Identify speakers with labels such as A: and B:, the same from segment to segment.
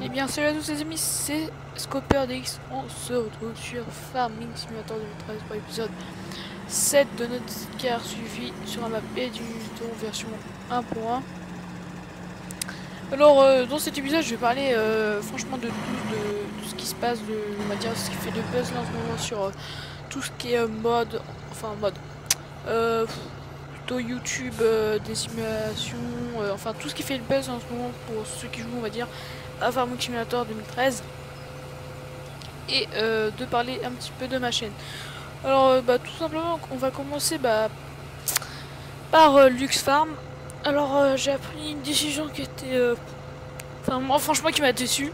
A: Eh bien salut à tous les amis, c'est ScoperDX, on se retrouve sur Farming Simulator 2013 pour l'épisode 7 de notre car suivi sur un map Edmonton version 1.1. Alors dans cet épisode je vais parler franchement de tout ce qui se passe, on va dire ce qui fait de buzz là en ce moment sur tout ce qui est mode, plutôt YouTube, des simulations, enfin tout ce qui fait le buzz en ce moment pour ceux qui jouent on va dire à Farming Simulator 2013 et de parler un petit peu de ma chaîne. Alors tout simplement on va commencer par Lux Farm. Alors j'ai appris une décision qui était moi franchement qui m'a déçu.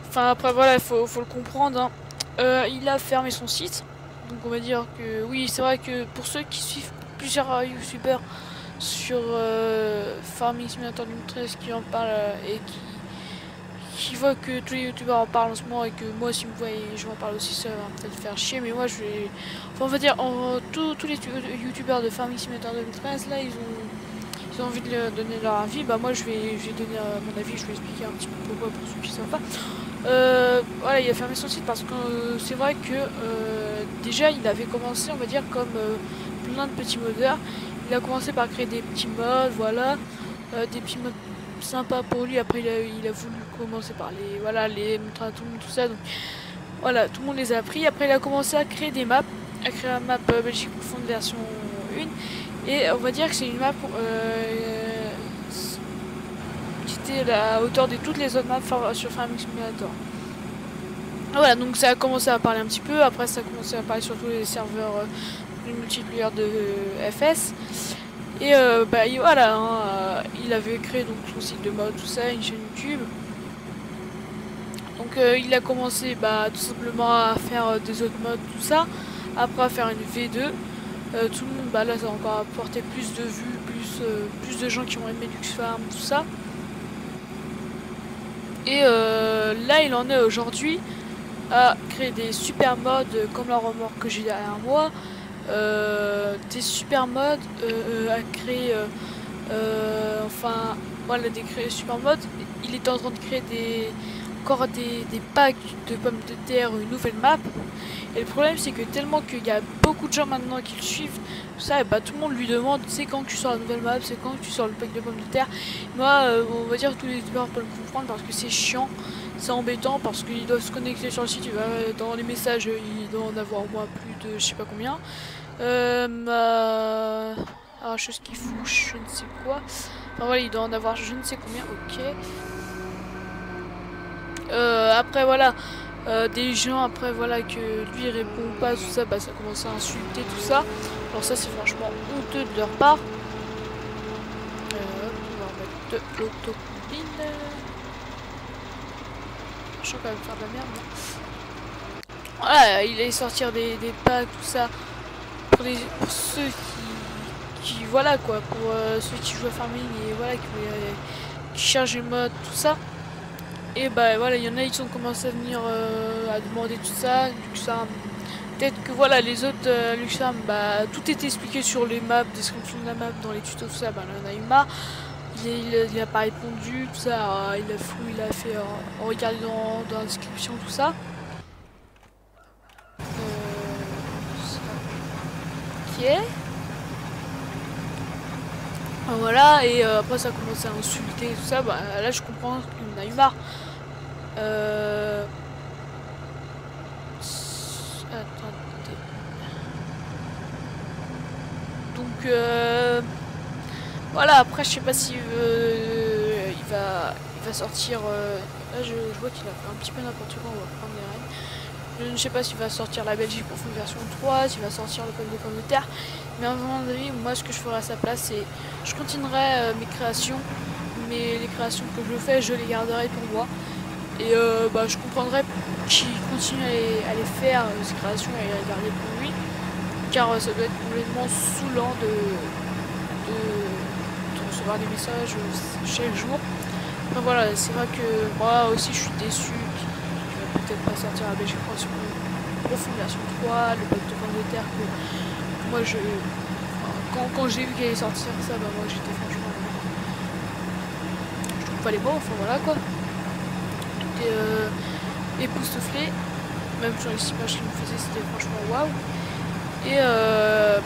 A: Enfin après voilà il faut le comprendre hein. Il a fermé son site. Donc on va dire que oui c'est vrai que pour ceux qui suivent plusieurs youtubeurs sur Farming Simulator 2013 qui en parlent et qui voit que tous les youtubeurs en parlent en ce moment et que moi si me voient et je m'en parle aussi ça va peut-être faire chier mais moi je vais enfin, on va dire tous les youtubeurs de Farming Simulator 2013 là ils ont envie de donner leur avis, bah moi je vais donner mon avis, je vais expliquer un petit peu pourquoi pour ceux qui ne savent pas. Voilà il a fermé son site parce que c'est vrai que déjà il avait commencé on va dire comme plein de petits modeurs, il a commencé par créer des petits modes, voilà, des petits modes sympa pour lui. Après il a voulu commencer par les montrer à tout le monde tout ça, donc voilà tout le monde les a appris. Après il a commencé à créer des maps, à créer la map Belgique Profonde version 1 et on va dire que c'est une map qui était à la hauteur de toutes les autres maps sur Farming Simulator. Voilà donc ça a commencé à parler un petit peu, après ça a commencé à parler sur tous les serveurs multiplayer de FS. Et voilà, hein, il avait créé donc son site de mode, tout ça, une chaîne YouTube. Donc il a commencé tout simplement à faire des autres modes, tout ça. Après à faire une V2. Tout le monde, là ça a encore apporté plus de vues, plus de gens qui ont aimé Lux Farm, tout ça. Et là il en est aujourd'hui à créer des super modes comme la remorque que j'ai derrière moi. Des super modes à créer des super modes. Il est en train de créer encore des packs de pommes de terre, une nouvelle map. Et le problème c'est que tellement qu'il y a beaucoup de gens maintenant qui le suivent, tout ça, et tout le monde lui demande c'est quand que tu sors la nouvelle map, c'est quand que tu sors le pack de pommes de terre. Moi on va dire que tous les youtubeurs peuvent le comprendre parce que c'est chiant. C'est embêtant parce qu'ils doivent se connecter sur le site, dans les messages il doit en avoir au moins plus de je sais pas combien. Chose qui fout je ne sais quoi. Enfin voilà il doit en avoir je ne sais combien, ok. Après voilà, des gens après voilà que lui il répond pas tout ça, ça commence à insulter tout ça. Alors ça c'est franchement honteux de leur part. On va remettre de l'autocombine. Je sens quand même faire de la merde. Voilà, il allait sortir des packs, tout ça, pour ceux qui voilà quoi, pour ceux qui jouent à Farming et voilà, qui cherchent les modes, tout ça. Et voilà, il y en a qui ont commencé à venir à demander tout ça, Luxarm. Peut-être que voilà, les autres Luxarm, tout était expliqué sur les maps, description de la map, dans les tutos, tout ça, il en a eu marre. Il a pas répondu, tout ça, il a fou, il a fait en regardant dans la description, tout ça. Ok. Voilà, et après ça a commencé à insulter, tout ça, là je comprends qu'il en a eu marre. Attendez. Donc voilà, après je sais pas si il va sortir. Là je vois qu'il a fait un petit peu n'importe quoi, on va prendre les rênes. Je ne sais pas s'il va sortir la Belgique pour une version 3, s'il va sortir le pack de pommes de terre. Mais à mon avis, moi ce que je ferai à sa place, c'est je continuerai mes créations, mais les créations que je fais, je les garderai pour moi. Et je comprendrais qu'il continue à les faire, ces créations, et à les garder pour lui. Car ça doit être complètement saoulant de recevoir des messages chaque jour. Enfin voilà, c'est vrai que moi aussi je suis déçu qu'il va peut-être pas sortir la Belgique sur Profonde version 3, le pack de pommes de terre que moi quand j'ai vu qu'il allait sortir ça, moi j'étais franchement je trouve pas les mots, enfin voilà quoi. j'étais époustouflé. Même sur les images qu'il me faisait, c'était franchement waouh. Et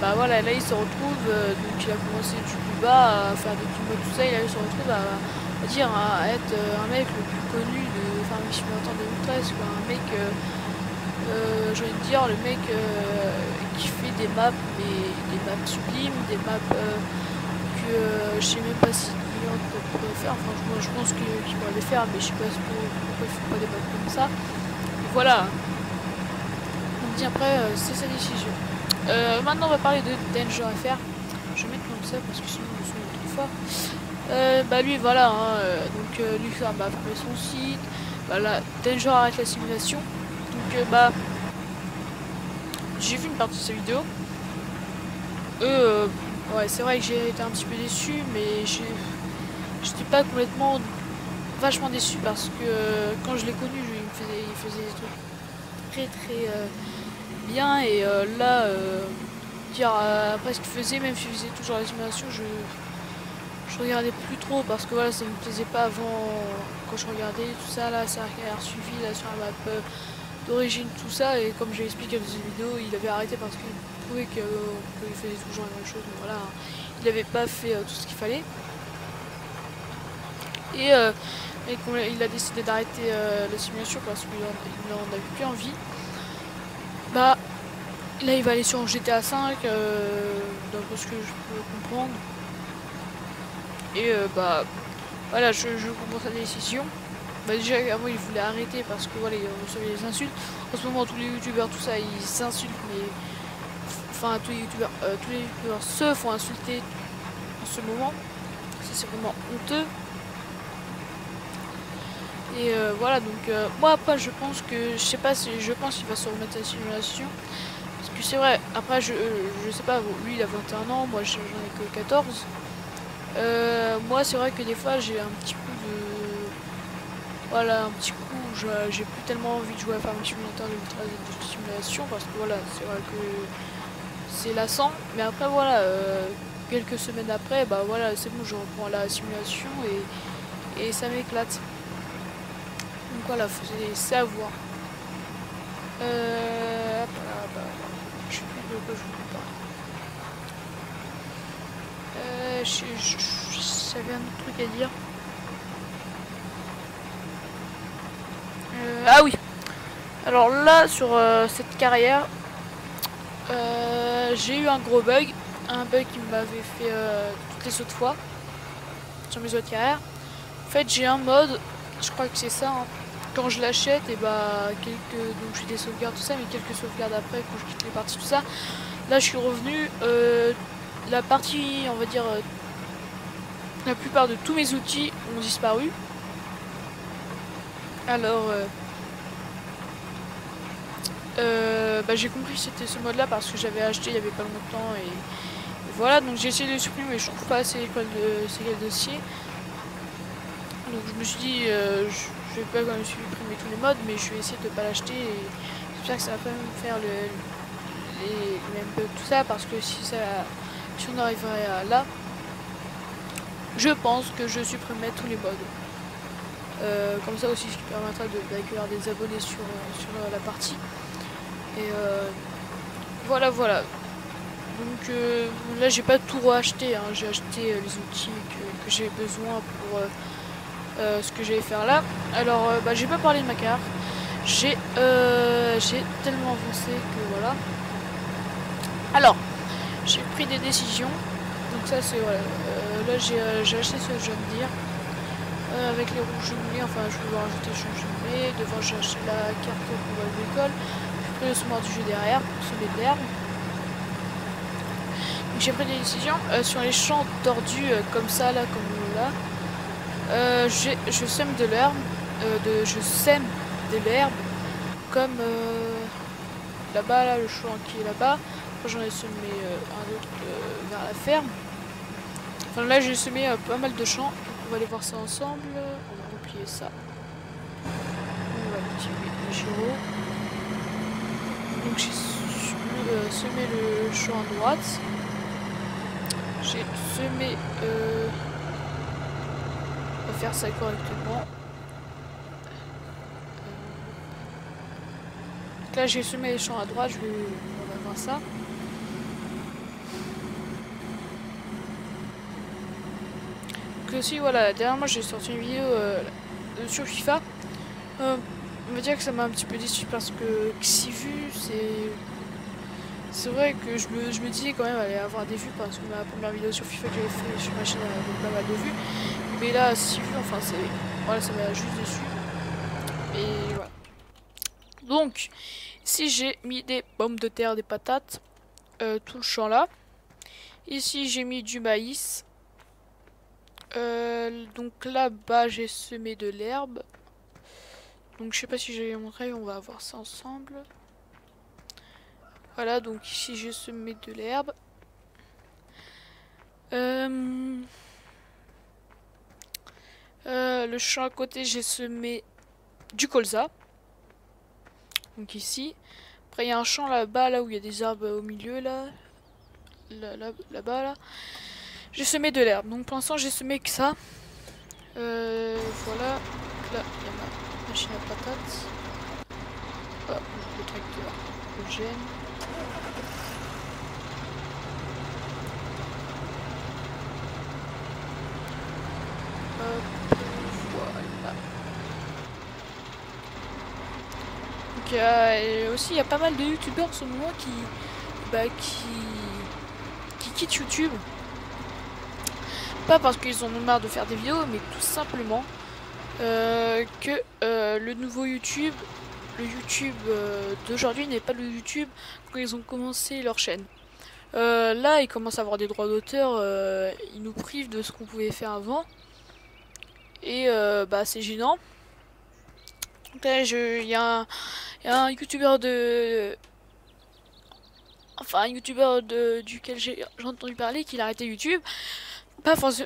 A: bah voilà, là il se retrouve, donc il a commencé du plus bas à faire des tutos, tout ça, et là il se retrouve à dire à être un mec le plus connu de Farming Simulator 2013, quoi. Un mec, j'ai envie de dire, le mec qui fait des maps, mais des maps sublimes, des maps que je sais même pas si client pourrait faire. Enfin, je pense qu'il pourrait les faire, mais je sais pas pourquoi il fait pas des maps comme ça. Et voilà. On dit après, c'est sa décision. Maintenant, on va parler de Danger FR. Je vais mettre comme ça parce que sinon, je me souviens trop fort. Bah lui, voilà. Hein, donc, lui, ça m'a fait son site. Voilà, Danger arrête la simulation. Donc, bah, j'ai vu une partie de sa vidéo. Ouais, c'est vrai que j'ai été un petit peu déçu, mais j'étais pas complètement vachement déçu parce que quand je l'ai connu, il faisait des trucs très bien, et là dire après ce qu'il faisait, même s'il faisait toujours la simulation, je regardais plus trop parce que voilà, ça me plaisait pas avant quand je regardais tout ça. Là, ça a suivi là sur la map d'origine, tout ça, et comme j'ai expliqué dans une vidéo, il avait arrêté parce qu'il trouvait qu'il faisait toujours la même chose. Donc voilà, il avait pas fait tout ce qu'il fallait, et il a décidé d'arrêter la simulation parce qu'il n'en avait plus envie. Bah là il va aller sur GTA 5, d'après ce que je peux comprendre. Et bah voilà, je comprends sa décision. Bah déjà avant il voulait arrêter parce que voilà, il recevait des insultes. En ce moment tous les youtubeurs, tout ça, ils s'insultent, mais enfin tous les youtubeurs se font insulter en ce moment. Ça c'est vraiment honteux. Et voilà, donc moi après je pense que, je sais pas, si je pense qu'il va se remettre à la simulation. Parce que c'est vrai, après je sais pas, lui il a 21 ans, moi j'en ai que 14. Moi c'est vrai que des fois j'ai un petit coup de... Voilà, un petit coup, j'ai plus tellement envie de jouer à Farming Simulator 2013 de simulation parce que voilà, c'est vrai que c'est lassant. Mais après voilà, quelques semaines après, bah voilà, c'est bon, je reprends la simulation et ça m'éclate. Donc voilà, c'est à voir. Je sais plus de quoi je voulais parler. J'avais un autre truc à dire. Ah oui. Alors là, sur cette carrière, j'ai eu un gros bug. Un bug qui m'avait fait toutes les autres fois sur mes autres carrières. En fait, j'ai un mode, je crois que c'est ça, hein. Quand je l'achète, et bah donc j'ai des sauvegardes, tout ça, mais quelques sauvegardes après, quand je quitte les parties, tout ça. Là, je suis revenu. La partie, on va dire, la plupart de tous mes outils ont disparu. Alors, bah, j'ai compris que c'était ce mode là parce que j'avais acheté il y avait pas longtemps, et voilà, donc j'ai essayé de le supprimer mais je trouve pas assez les dossiers. Donc je me suis dit je vais pas quand même supprimer tous les modes, mais je vais essayer de pas l'acheter, et j'espère que ça va pas me faire les mêmes bugs, tout ça, parce que si on arriverait à là, je pense que je supprimerai tous les modes. Comme ça aussi, ce qui permettra d'accueillir des abonnés sur la partie. Et voilà. Donc là, j'ai pas tout racheté, hein. J'ai acheté les outils que j'ai besoin pour ce que j'allais faire là. Alors, bah, j'ai pas parlé de ma carte. J'ai tellement avancé que voilà. Alors, j'ai pris des décisions. Donc ça, c'est voilà. Là, j'ai acheté ce John Deere. Avec les roues jumelées, enfin je vais rajouter le champ jumelé. Devant j'ai acheté la carte pour l'école. J'ai pris le semoir du jeu derrière pour semer de l'herbe. Donc j'ai pris des décisions sur les champs tordus comme ça, là, comme là. Je sème de l'herbe, comme là-bas, là, le champ qui est là-bas. Après j'en ai semé un autre vers la ferme. Enfin là j'ai semé pas mal de champs. On va aller voir ça ensemble. On va replier ça. On va activer les gyros. Donc j'ai semé le champ à droite. J'ai semé... on va faire ça correctement. Donc là j'ai semé les champs à droite, on va voir ça. Donc aussi voilà, dernièrement j'ai sorti une vidéo sur FIFA. On va dire que ça m'a un petit peu déçu parce que si vu c'est vrai que je me disais quand même aller avoir des vues parce que ma première vidéo sur FIFA que j'avais fait sur ma chaîne avait pas mal de vues. Mais là, si vu, enfin c'est. Voilà, ça m'a juste déçu. Et voilà. Donc, ici j'ai mis des pommes de terre, des patates, tout le champ là. Ici j'ai mis du maïs. Donc là-bas j'ai semé de l'herbe. Donc je sais pas si j'ai montré, on va voir ça ensemble. Voilà, donc ici j'ai semé de l'herbe. Le champ à côté j'ai semé du colza. Donc ici. Après il y a un champ là-bas, là où il y a des arbres au milieu là. Là-bas là. J'ai semé de l'herbe. Donc pour l'instant j'ai semé que ça. Voilà. Là il y a ma machine à patates. Oh, le tracteur. Le gène. Hop, voilà. Donc aussi il y a pas mal de youtubeurs en ce moment qui quittent YouTube. Pas parce qu'ils en ont marre de faire des vidéos, mais tout simplement que le nouveau YouTube, le YouTube d'aujourd'hui n'est pas le YouTube quand ils ont commencé leur chaîne. Là, ils commencent à avoir des droits d'auteur, ils nous privent de ce qu'on pouvait faire avant. Et bah c'est gênant. Donc là, il y a un youtubeur de... Enfin, un youtubeur duquel j'ai entendu parler qu'il a arrêté YouTube. Pas parce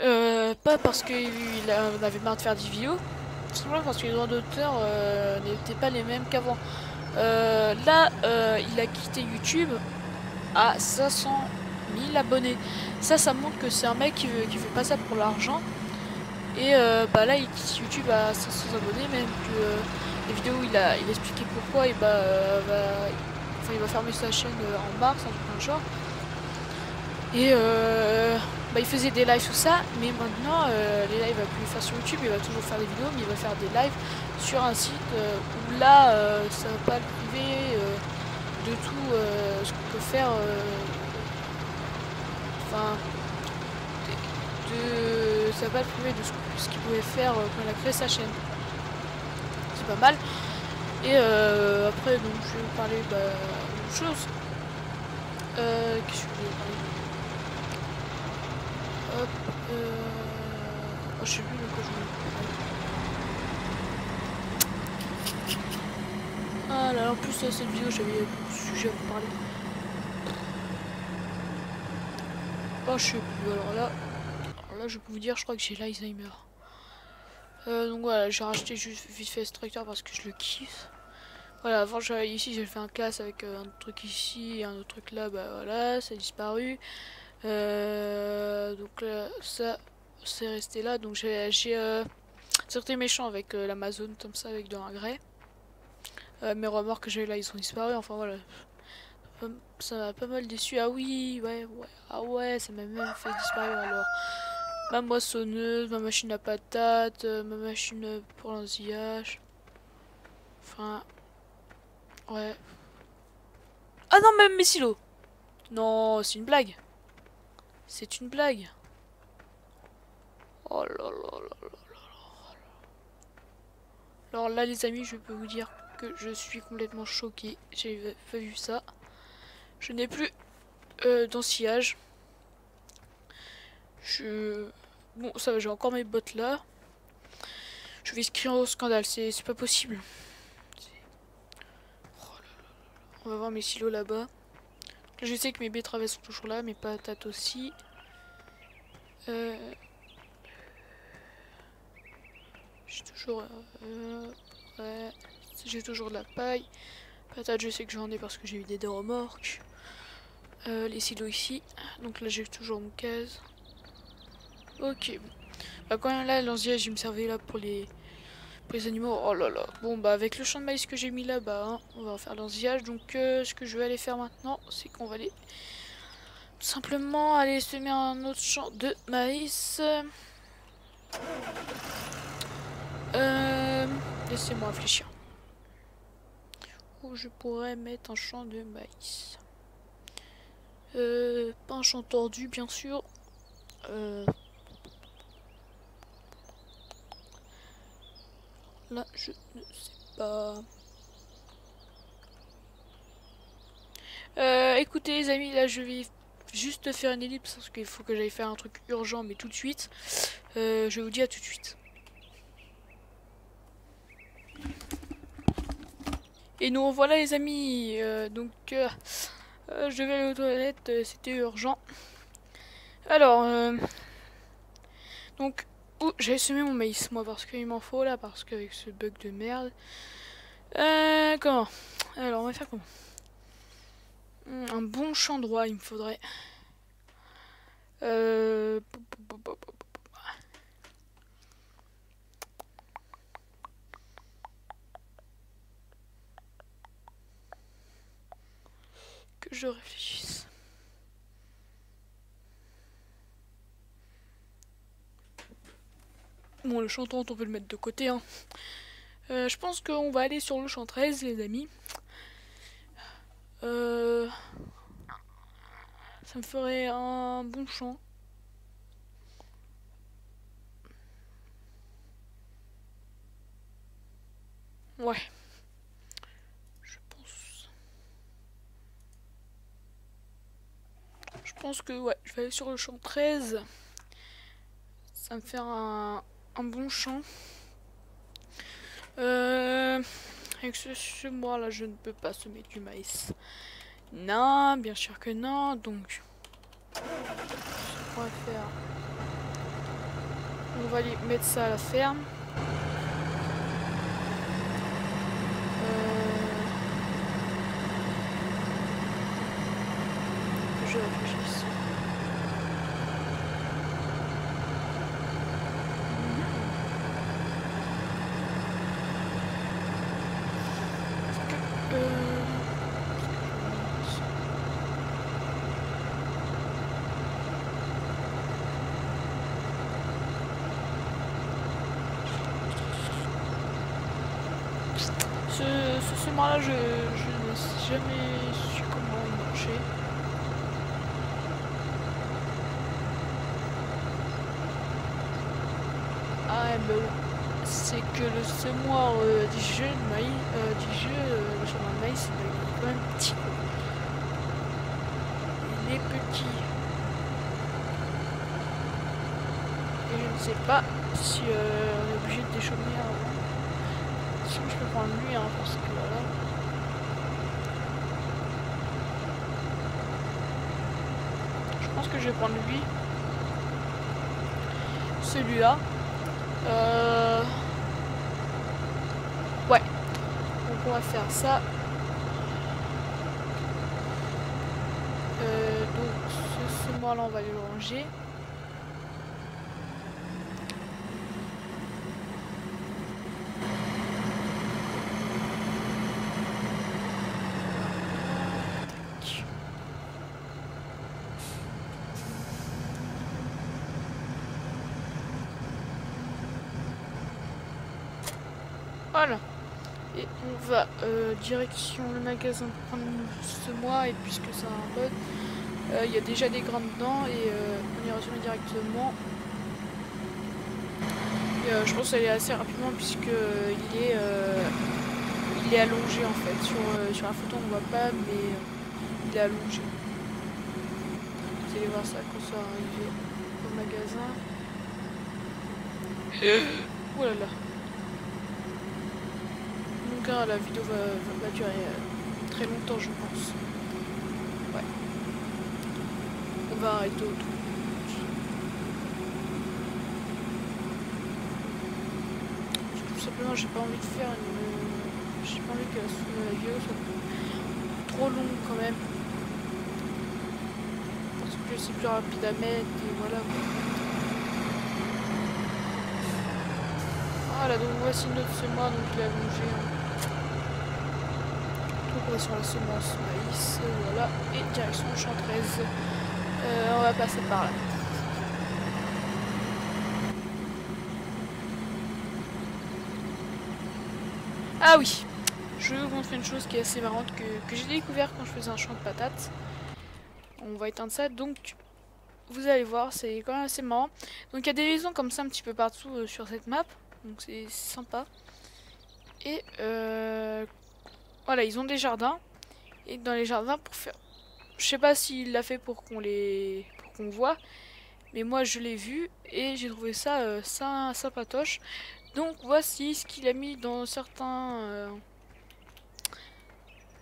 A: qu'il avait marre de faire des vidéos, simplement parce que les droits d'auteur n'étaient pas les mêmes qu'avant. Là, il a quitté YouTube à 500 000 abonnés. Ça montre que c'est un mec qui fait pas ça pour l'argent. Et bah là, il quitte YouTube à 500 abonnés, même que les vidéos, il expliqué pourquoi, et bah, il va fermer sa chaîne en mars, un truc dans le genre. Et bah, il faisait des lives tout ça, mais maintenant les lives il va plus les faire sur YouTube, il va toujours faire des vidéos, mais il va faire des lives sur un site où là ça va pas le priver de tout ce qu'on peut faire, enfin ça va pas le priver de ce qu'il pouvait faire quand il a créé sa chaîne. C'est pas mal. Et après donc je vais vous parler d'autre chose. Qu'est-ce que je vais parler? Hop, oh, je sais plus de quoi je voulais parler. Ah là, en plus, cette vidéo, j'avais beaucoup de sujets à vous parler. Oh, je sais plus. Alors là, je peux vous dire, je crois que j'ai l'Alzheimer. Donc voilà, j'ai racheté juste vite fait ce tracteur parce que je le kiffe. Voilà, avant, ici, j'ai fait un classe avec un truc ici et un autre truc là. Bah voilà, ça a disparu. Donc là, ça c'est resté là. Donc j'ai sorti mes champs avec l'Amazon comme ça avec de l'engrais. Mes remorques que j'ai là ils ont disparu. Enfin voilà, ça m'a pas mal déçu. Ah oui, ouais, ah ouais, ça m'a même fait disparaître alors. Ma moissonneuse, ma machine à patates, ma machine pour l'ensilage. Enfin, ouais. Ah non, même mes silos. Non, c'est une blague. C'est une blague. Oh là là là là. Alors là les amis, je peux vous dire que je suis complètement choquée. J'ai pas vu ça. Je n'ai plus d'ensillage. Bon, ça va, j'ai encore mes bottes là. Je vais crier au scandale, c'est pas possible. Oh là là. On va voir mes silos là-bas. Je sais que mes betteraves sont toujours là, mes patates aussi. J'ai toujours... ouais, j'ai toujours de la paille. Patates, je sais que j'en ai parce que j'ai eu des remorques. Les silos ici. Donc là, j'ai toujours mon case. Ok. Bah, quand même là, l'ensilage, il me servait là pour les Pour les animaux, oh là là. Bon bah avec le champ de maïs que j'ai mis là-bas, hein, on va en faire l'ensilage. Donc ce que je vais aller faire maintenant, c'est qu'on va aller simplement aller semer un autre champ de maïs. Laissez-moi réfléchir. Où je pourrais mettre un champ de maïs. Pas un champ tordu bien sûr. Là je ne sais pas. Écoutez les amis, là je vais juste faire une ellipse parce qu'il faut que j'aille faire un truc urgent mais tout de suite. Je vous dis à tout de suite. Et nous revoilà les amis. Je vais aller aux toilettes, c'était urgent. Alors, donc, où j'avais semé mon maïs moi parce qu'il m'en faut là, parce qu'avec ce bug de merde. Comment? Alors, on va faire comment? Un bon champ droit, il me faudrait. Que je réfléchisse. Bon, le champ 30, on peut le mettre de côté. Hein. Je pense qu'on va aller sur le champ 13, les amis. Ça me ferait un bon champ. Ouais. Je pense que ouais, je vais aller sur le champ 13. Ça me fait un bon champ. Avec ce mois là, je ne peux pas semer du maïs. Non, bien sûr que non. Donc, ce qu'on va faire, on va aller mettre ça à la ferme. Je réfléchisse. Ce semoir là, je n'ai jamais su comment il marchait. Ah bah c'est que le semoir du jeu de maïs, le semoir de maïs, il est quand même petit. Il est petit. Et je ne sais pas si on est obligé de déchaumer avant. Sinon je peux prendre lui, hein, parce que voilà. Je pense que je vais prendre lui. Celui-là. Ouais. Donc on va faire ça. Donc ce semoir là on va le ranger. Voilà. Et on va direction le magasin pour prendre ce mois. Et puisque c'est un bug, il y a déjà des grains dedans. Et on y retourne directement. Et, je pense qu'elle est assez rapidement puisque il est allongé en fait. Sur la photo on ne voit pas, mais il est allongé. Vous allez voir ça quand ça va arriver au magasin. Oh là là. Donc la vidéo va durer très longtemps je pense. Ouais. On va arrêter au tout. Tout simplement j'ai pas envie de faire une... J'ai pas envie que la vidéo soit trop longue quand même. Parce que c'est plus rapide à mettre et voilà. Voilà, donc voici notre semoir, donc il a allongé. Donc on va sur la semence maïs, voilà, et direction Chantraise. On va passer par là. Ah oui, je vais vous montrer une chose qui est assez marrante que j'ai découvert quand je faisais un champ de patates. On va éteindre ça, donc vous allez voir, c'est quand même assez marrant. Donc il y a des maisons comme ça un petit peu partout sur cette map, donc c'est sympa. Et voilà, ils ont des jardins, et dans les jardins pour faire... Je sais pas s'il l'a fait pour qu'on voit, mais moi je l'ai vu et j'ai trouvé ça sympatoche. Donc voici ce qu'il a mis dans certains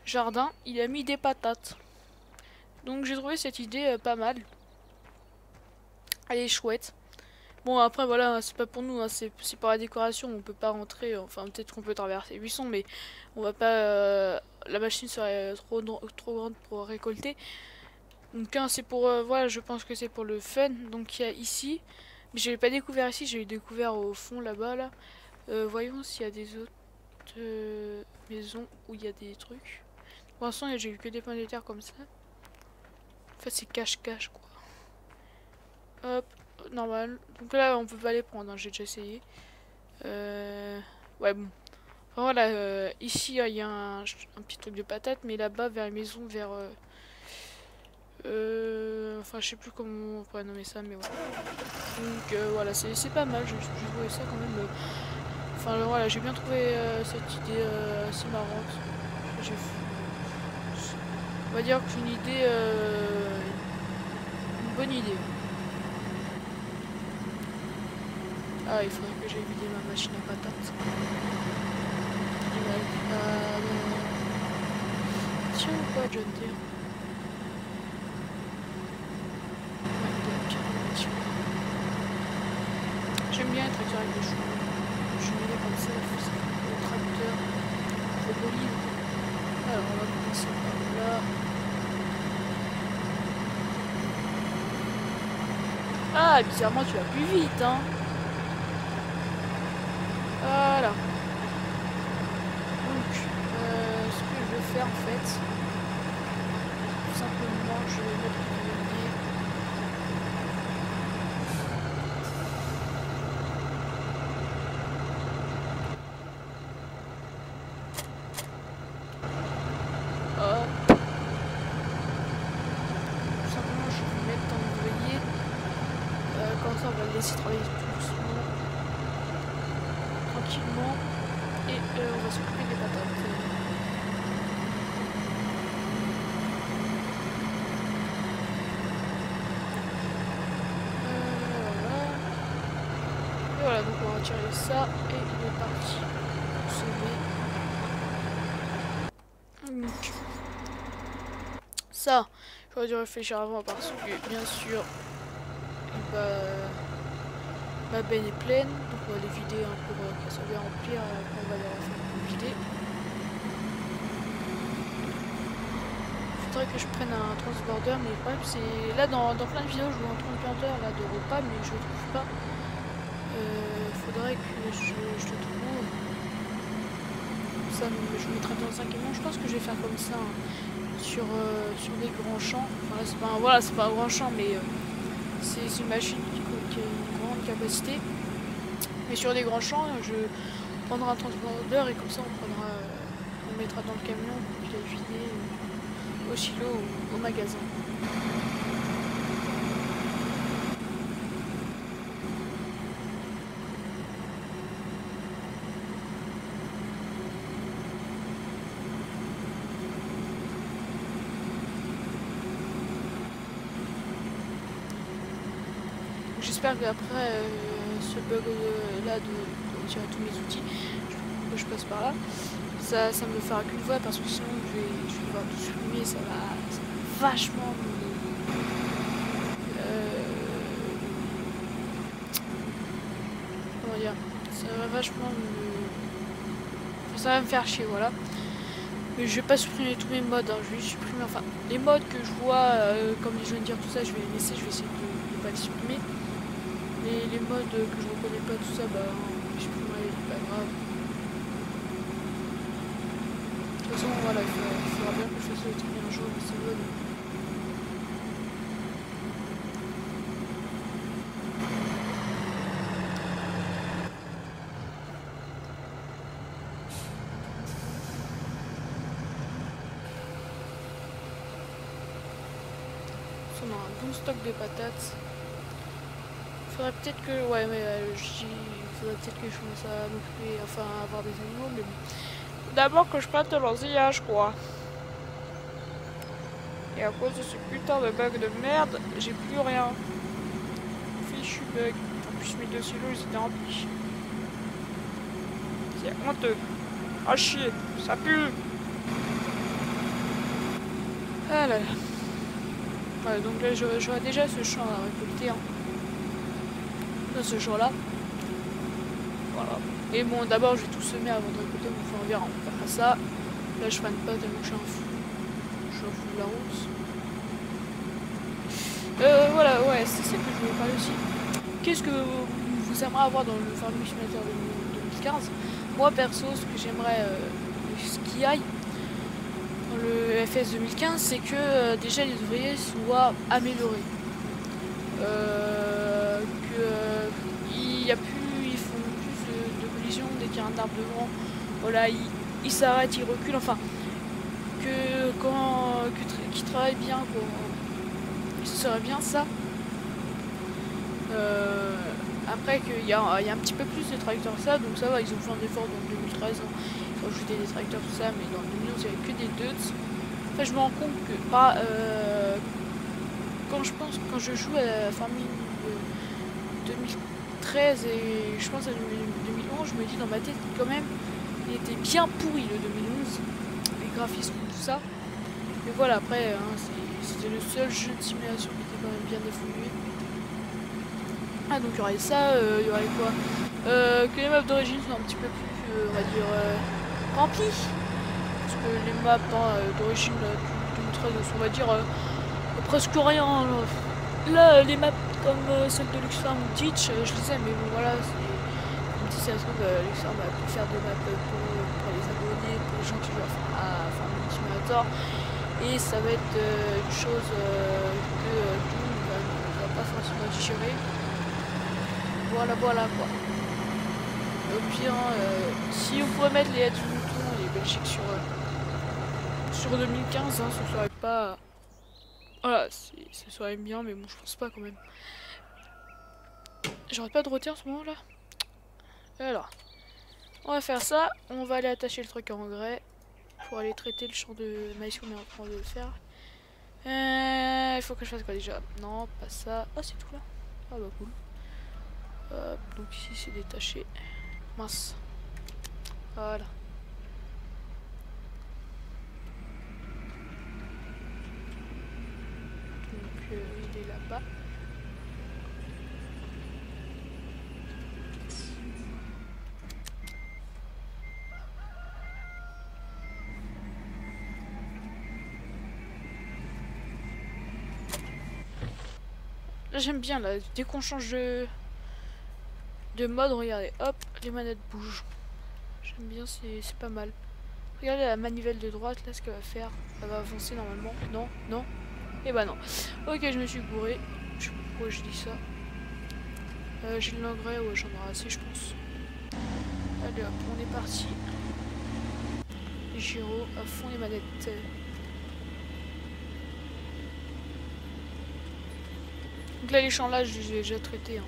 A: jardins. Il a mis des patates. Donc j'ai trouvé cette idée pas mal. Elle est chouette. Bon après voilà, c'est pas pour nous, hein, c'est pour la décoration, on peut pas rentrer, enfin peut-être qu'on peut traverser les buissons, mais on va pas... la machine serait trop grande pour récolter. Donc c'est pour... voilà, je pense que c'est pour le fun. Donc il y a ici, mais je l'ai pas découvert ici, j'ai découvert au fond là-bas là. Voyons s'il y a des autres maisons où il y a des trucs. Pour l'instant j'ai eu que des pommes de terre comme ça. En fait c'est cache-cache quoi. Hop, normal. Donc là on peut pas les prendre, hein, j'ai déjà essayé. Ouais bon. Enfin, voilà, ici il y a un petit truc de patate, mais là-bas vers la maison, vers... enfin je sais plus comment on pourrait nommer ça, mais voilà. Donc voilà, c'est pas mal, j'ai trouvé ça quand même... Enfin voilà, j'ai bien trouvé cette idée assez marrante. On va dire que c'est une idée... une bonne idée. Ah, il faudrait que j'aille vider ma machine à patates. Tiens ou quoi, John Deere? J'aime bien les tracteurs avec des chevaux. Je mets les comme ça, le tracteur trop bolide. Alors on va commencer par là. Ah, bizarrement tu vas plus vite, hein. Voilà. Donc, ce que je vais faire en fait, tout simplement, je vais mettre le levier. Hop. Tout simplement, je vais mettre dans le levier. Comme ça, on va le laisser travailler doucement, tranquillement, et on va s'occuper des patates. Voilà, donc on va retirer ça et il est parti semer. Donc, ça, j'aurais dû réfléchir avant parce que bien sûr, ma benne est pleine, donc on va les vider hein, pour qu'elle soit bien remplie, on va les refaire vider. Faudrait que je prenne un transborder, mais le problème c'est là dans plein de vidéos je vois un transborder là de repas, mais je le trouve pas. Faudrait que je le trouve. Ça, je mettrai dans un camion. Je pense que je vais faire comme ça hein, sur des grands champs. Enfin, là, c'est pas un grand champ, mais c'est une machine qui a une grande capacité. Mais sur des grands champs, je prendrai un transporteur et comme ça on mettra dans le camion pour qu'il aille vider au silo ou au magasin. J'espère qu'après ce bug là de tirer tous mes outils, que je passe par là, ça me fera qu'une fois parce que sinon je vais devoir tout supprimer, ça va vachement comment dire, ça va vachement ça va me faire chier, voilà. Mais je vais pas supprimer tous mes mods, hein, je vais supprimer, enfin, les mods que je vois, comme les jeunes dire tout ça, je vais les laisser, je vais essayer de pas les supprimer. Les mods que je reconnais pas, tout ça, bah, Je peux pas grave. De toute façon, voilà, il faudra bien que je fasse le truc un jour, mais c'est bon. On a un bon stock de patates. Faudrait peut-être que... Ouais, mais faudrait peut-être que je commence à m'occuper, enfin à avoir des animaux, mais bon. D'abord que je prenne de l'ensilage, quoi. Et à cause de ce putain de bug de merde, j'ai plus rien. Fichu bug. En plus mes 2 silos ils étaient remplis. C'est honteux. Ah chier, ça pue. Ah là là. Ouais, donc là je vois déjà ce champ à récolter. Hein. Dans ce champ-là. Voilà. Et bon, d'abord je vais tout semer avant de récolter, donc on verra. On fera ça. Là je freine pas tellement que je suis un fou. Je suis un fou de la route. Voilà, ouais, c'est ça que je voulais parler aussi. Qu'est-ce que vous aimeriez avoir dans le Farming Simulator 2015? Moi perso, ce que j'aimerais, ce qu'il aille dans le FS 2015, c'est que déjà les ouvriers soient améliorés. Ils font plus de collisions dès qu'il y a un arbre devant. Voilà, ils s'arrêtent, ils reculent. Enfin, qu'ils travaillent bien, quoi. Ce serait bien ça. Après qu'il y a un petit peu plus de tracteurs ça, donc ça va, ils ont fait un effort dans le 2013, hein. Ils ont ajouté des tracteurs tout ça, mais dans le 2011 il n'y avait que des duts. Enfin, je me rends compte que quand je joue à Farming 2013 et je pense à 2011, je me dis dans ma tête quand même, il était bien pourri le 2011, les graphismes tout ça. Mais voilà, après, hein, c'était le seul jeu de simulation qui était quand même bien évolué. Ah, donc il y aurait ça, il y aurait quoi, que les maps d'origine sont un petit peu plus, on va dire, remplies. Parce que les maps d'origine du 2013 sont, on va dire, presque rien. Là, les maps comme celle de Luxfarm ou Teach, je les aime, mais bon, voilà, comme si ça se trouve, Luxfarm va plus faire de maps pour les abonnés, pour les gens qui jouent à Farming Simulator. Et ça va être une chose que tout le monde ne va pas forcément digérer. Voilà, voilà quoi. Au pire, si on pourrait mettre les aides du mouton et les Belgiques sur 2015, hein, ce serait pas... Voilà, ce serait bien, mais bon, je pense pas quand même. J'arrête pas de roter en ce moment là. Alors, on va faire ça. On va aller attacher le truc à engrais pour aller traiter le champ de maïs qu'on est en train de faire. Il faut que je fasse quoi déjà? Non, pas ça. Ah, c'est tout là. Ah bah cool. Donc ici c'est détaché. Mince. Voilà. Donc il est là-bas. Là j'aime bien là, dès qu'on change de mode, regardez, hop, les manettes bougent. J'aime bien, c'est pas mal. Regardez la manivelle de droite, là, ce qu'elle va faire. Elle va avancer normalement. Non, non. Et bah non. Ok, je me suis gouré. Je sais pas pourquoi je dis ça. J'ai de l'engrais, ouais, j'en aurai assez, je pense. Allez hop, on est parti. Gyro, à fond les manettes. Donc là, les champs là, je les ai déjà traités. Hein.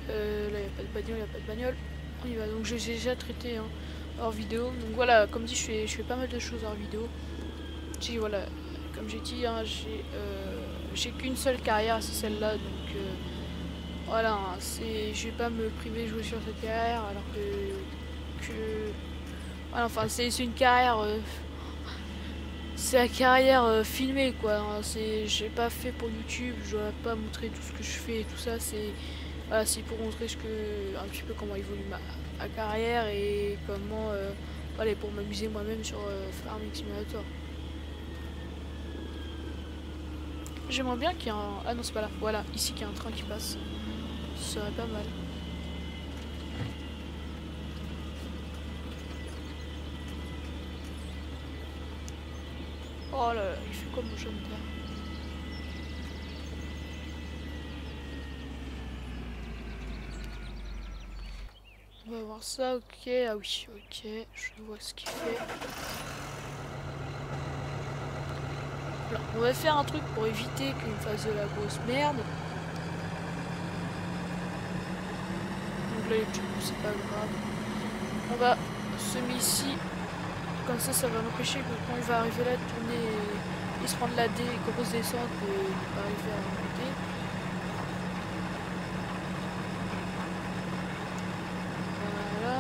A: Là, il n'y a pas de bagnole, il n'y a pas de bagnole. On y va, donc je les ai déjà traités hein, hors vidéo. Donc voilà, comme dit, je fais pas mal de choses hors vidéo. Voilà, comme j'ai dit, hein, j'ai qu'une seule carrière, c'est celle-là. Donc voilà, hein, je vais pas me priver de jouer sur cette carrière alors que voilà, enfin, c'est une carrière. C'est la carrière filmée quoi. Hein, j'ai pas fait pour YouTube, je dois pas montrer tout ce que je fais et tout ça. Voilà, c'est pour montrer un petit peu comment évolue ma carrière et comment voilà, pour m'amuser moi-même sur Farming Simulator. J'aimerais bien qu'il y ait un... Ah non, c'est pas là. Voilà, ici qu'il y a un train qui passe. Ce serait pas mal. Oh là là, il fait quoi mon jaune terre? On va voir ça, ok. Ah oui, ok, je vois ce qu'il fait. Alors, on va faire un truc pour éviter qu'il me fasse de la grosse merde. Donc là, c'est pas grave. On va semer ici. Comme ça va m'empêcher que quand il va arriver là, de tourner et se prendre la D et grosse descente et il va arriver à monter. Voilà.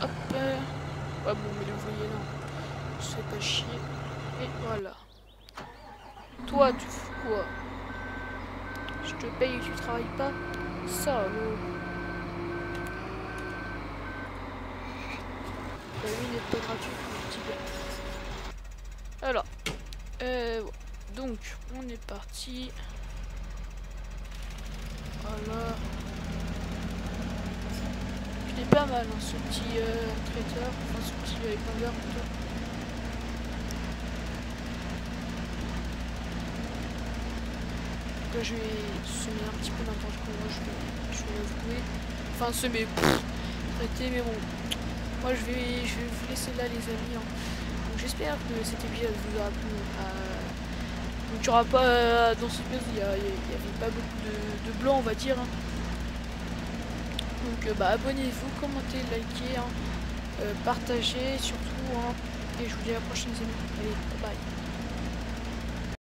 A: Hop. Ouais bon, mais vous voyez là, c'est pas chier. Et voilà. Toi, tu fous quoi? Je te paye et tu travailles pas? Ça, la vie n'est pas gratuite, mon petit gars. Alors, donc, on est parti. Voilà. Il est pas mal, hein, ce petit traiteur. Enfin, ce petit vendeur plutôt. Je vais semer un petit peu n'importe quoi, je vais l'avouer. Enfin semer, traiter, mais bon. Moi je vais vous laisser là les amis. Hein. Donc j'espère que cet épisode vous aura plu. Donc il n'y aura pas dans ce épisode, il y avait pas beaucoup de blanc on va dire. Hein. Donc abonnez-vous, commentez, likez, hein, partagez surtout. Hein. Et je vous dis à la prochaine les amis. Allez, bye bye.